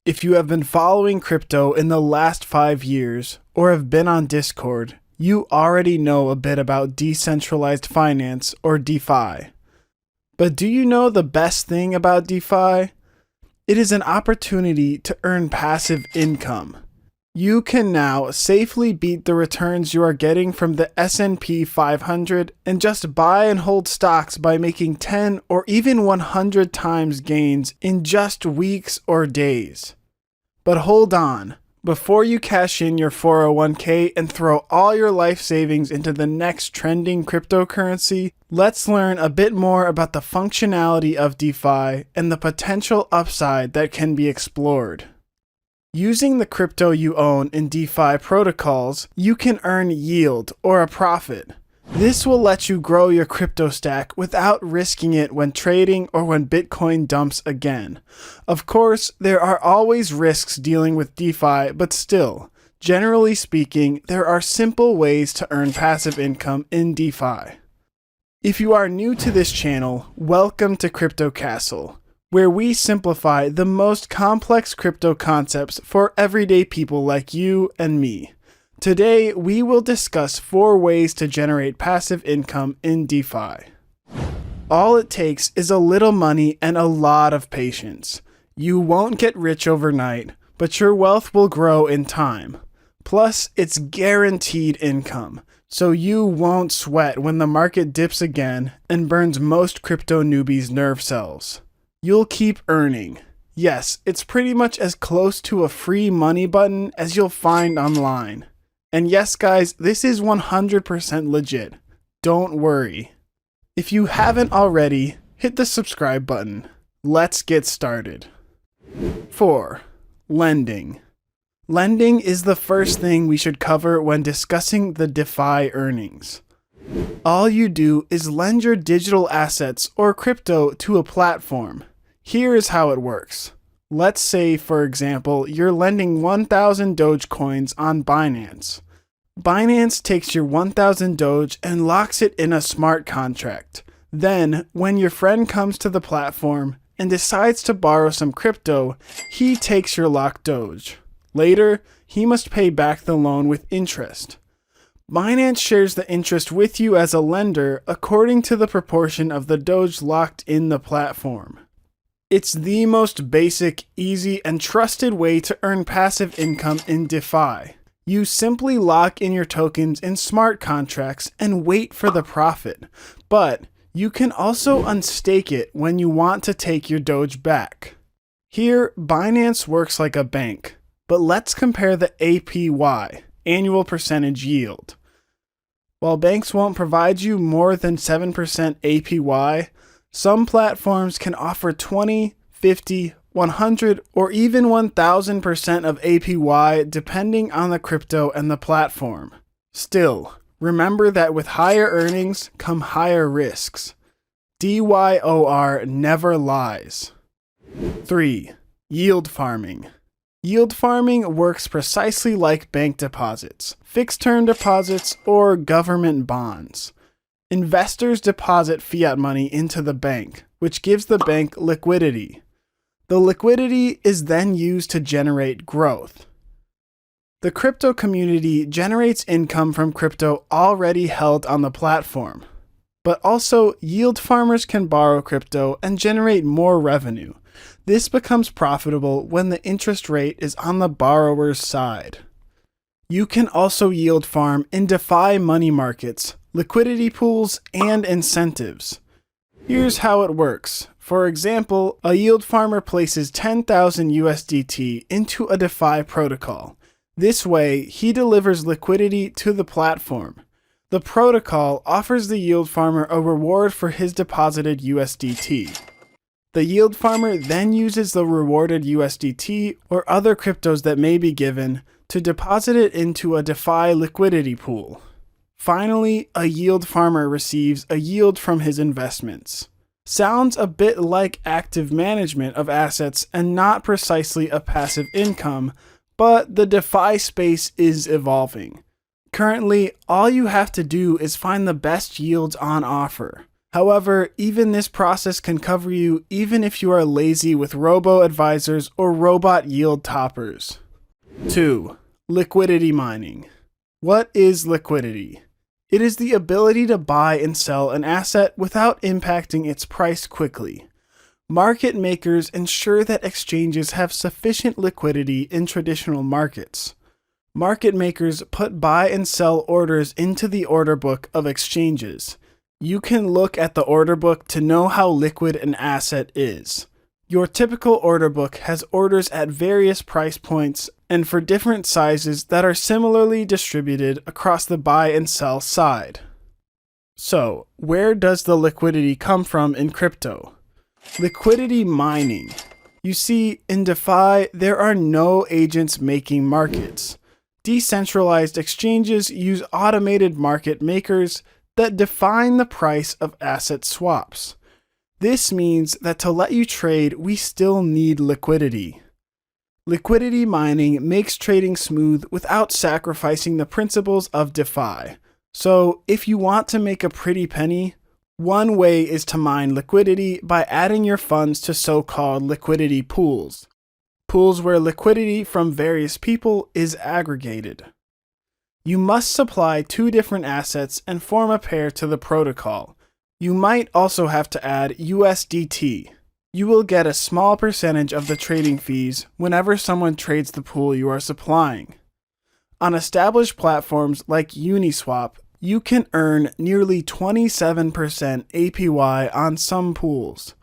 If you have been following crypto in the last 5 years or have been on Discord, you already know a bit about decentralized finance or DeFi. But do you know the best thing about DeFi? It is an opportunity to earn passive income. You can now safely beat the returns you are getting from the S&P 500 and just buy and hold stocks by making 10 or even 100 times gains in just weeks or days. But hold on, before you cash in your 401k and throw all your life savings into the next trending cryptocurrency, let's learn a bit more about the functionality of DeFi and the potential upside that can be explored. Using the crypto you own in DeFi protocols, you can earn yield or a profit. This will let you grow your crypto stack without risking it when trading or when Bitcoin dumps again. Of course, there are always risks dealing with DeFi, but still, generally speaking, there are simple ways to earn passive income in DeFi. If you are new to this channel, welcome to Crypto Castle, where we simplify the most complex crypto concepts for everyday people like you and me. Today, we will discuss 4 ways to generate passive income in DeFi. All it takes is a little money and a lot of patience. You won't get rich overnight, but your wealth will grow in time. Plus, it's guaranteed income, so you won't sweat when the market dips again and burns most crypto newbies' nerve cells. You'll keep earning. Yes, it's pretty much as close to a free money button as you'll find online. And yes, guys, this is 100% legit. Don't worry. If you haven't already, hit the subscribe button. Let's get started. 4. Lending. Lending is the first thing we should cover when discussing the DeFi earnings. All you do is lend your digital assets or crypto to a platform. Here is how it works. Let's say, for example, you're lending 1,000 Dogecoins on Binance. Binance takes your 1,000 Doge and locks it in a smart contract. Then, when your friend comes to the platform and decides to borrow some crypto, he takes your locked Doge. Later, he must pay back the loan with interest. Binance shares the interest with you as a lender according to the proportion of the Doge locked in the platform. It's the most basic, easy, and trusted way to earn passive income in DeFi. You simply lock in your tokens in smart contracts and wait for the profit. But you can also unstake it when you want to take your Doge back. Here, Binance works like a bank. But let's compare the APY, annual percentage yield. While banks won't provide you more than 7% APY, some platforms can offer 20, 50, 100, or even 1,000% of APY depending on the crypto and the platform. Still, remember that with higher earnings come higher risks. DYOR never lies. 3. Yield farming. Yield farming works precisely like bank deposits, fixed-term deposits, or government bonds. Investors deposit fiat money into the bank, which gives the bank liquidity. The liquidity is then used to generate growth. The crypto community generates income from crypto already held on the platform. But also, yield farmers can borrow crypto and generate more revenue. This becomes profitable when the interest rate is on the borrower's side. You can also yield farm in DeFi money markets, liquidity pools, and incentives. Here's how it works. For example, a yield farmer places 10,000 USDT into a DeFi protocol. This way, he delivers liquidity to the platform. The protocol offers the yield farmer a reward for his deposited USDT. The yield farmer then uses the rewarded USDT or other cryptos that may be given to deposit it into a DeFi liquidity pool. Finally, a yield farmer receives a yield from his investments. Sounds a bit like active management of assets and not precisely a passive income, but the DeFi space is evolving. Currently, all you have to do is find the best yields on offer. However, even this process can cover you even if you are lazy with robo-advisors or robot yield toppers. 2. Liquidity mining. What is liquidity? It is the ability to buy and sell an asset without impacting its price quickly. Market makers ensure that exchanges have sufficient liquidity in traditional markets. Market makers put buy and sell orders into the order book of exchanges. You can look at the order book to know how liquid an asset is. Your typical order book has orders at various price points and for different sizes that are similarly distributed across the buy and sell side. So, where does the liquidity come from in crypto? Liquidity mining. You see, in DeFi, there are no agents making markets. Decentralized exchanges use automated market makers that define the price of asset swaps. This means that to let you trade, we still need liquidity. Liquidity mining makes trading smooth without sacrificing the principles of DeFi. So, if you want to make a pretty penny, one way is to mine liquidity by adding your funds to so-called liquidity pools. Pools where liquidity from various people is aggregated. You must supply 2 different assets and form a pair to the protocol. You might also have to add USDT. You will get a small percentage of the trading fees whenever someone trades the pool you are supplying. On established platforms like Uniswap, you can earn nearly 27% APY on some pools.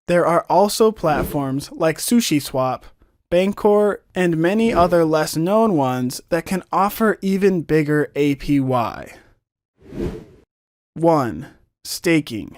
There are also platforms like SushiSwap, Bancor, and many other less known ones that can offer even bigger APY. 1. Staking.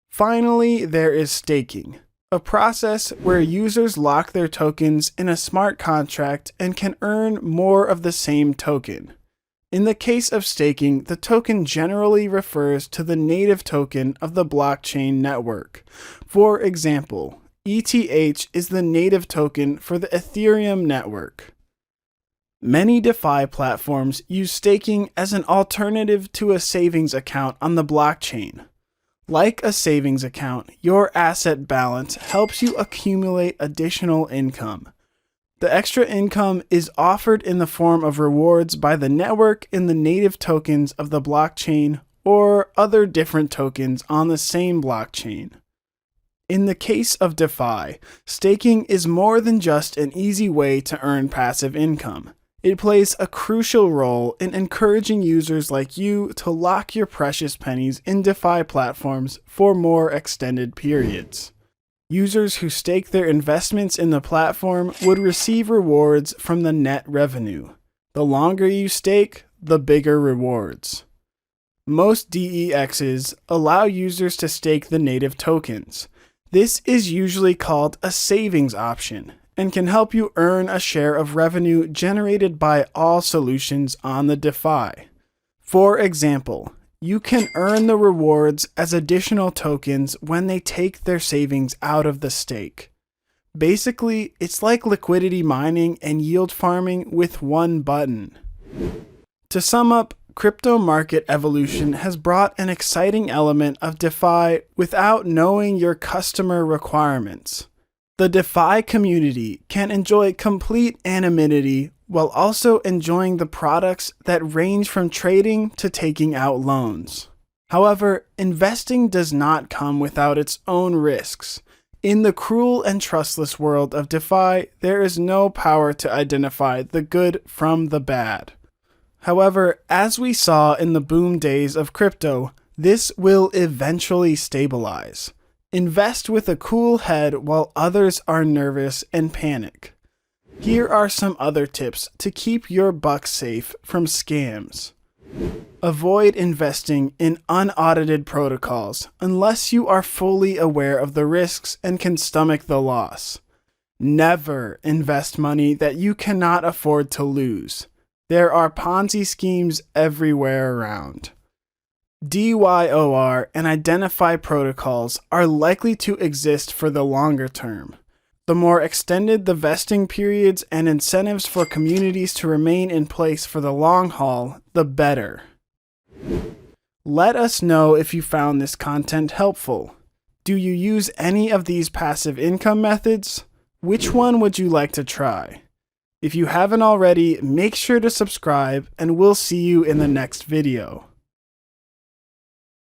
Finally, there is staking, a process where users lock their tokens in a smart contract and can earn more of the same token. In the case of staking, the token generally refers to the native token of the blockchain network. For example, ETH is the native token for the Ethereum network. Many DeFi platforms use staking as an alternative to a savings account on the blockchain. Like a savings account, your asset balance helps you accumulate additional income. The extra income is offered in the form of rewards by the network in the native tokens of the blockchain or other different tokens on the same blockchain. In the case of DeFi, staking is more than just an easy way to earn passive income. It plays a crucial role in encouraging users like you to lock your precious pennies in DeFi platforms for more extended periods. Users who stake their investments in the platform would receive rewards from the net revenue. The longer you stake, the bigger rewards. Most DEXs allow users to stake the native tokens. This is usually called a savings option and can help you earn a share of revenue generated by all solutions on the DeFi. For example, you can earn the rewards as additional tokens when they take their savings out of the stake. Basically, it's like liquidity mining and yield farming with one button. To sum up, crypto market evolution has brought an exciting element of DeFi without knowing your customer requirements. The DeFi community can enjoy complete anonymity while also enjoying the products that range from trading to taking out loans. However, investing does not come without its own risks. In the cruel and trustless world of DeFi, there is no power to identify the good from the bad. However, as we saw in the boom days of crypto, this will eventually stabilize. Invest with a cool head while others are nervous and panic. Here are some other tips to keep your buck safe from scams. Avoid investing in unaudited protocols unless you are fully aware of the risks and can stomach the loss. Never invest money that you cannot afford to lose. There are Ponzi schemes everywhere around. DYOR and identify protocols are likely to exist for the longer term. The more extended the vesting periods and incentives for communities to remain in place for the long haul, the better. Let us know if you found this content helpful. Do you use any of these passive income methods? Which one would you like to try? If you haven't already, make sure to subscribe, and we'll see you in the next video.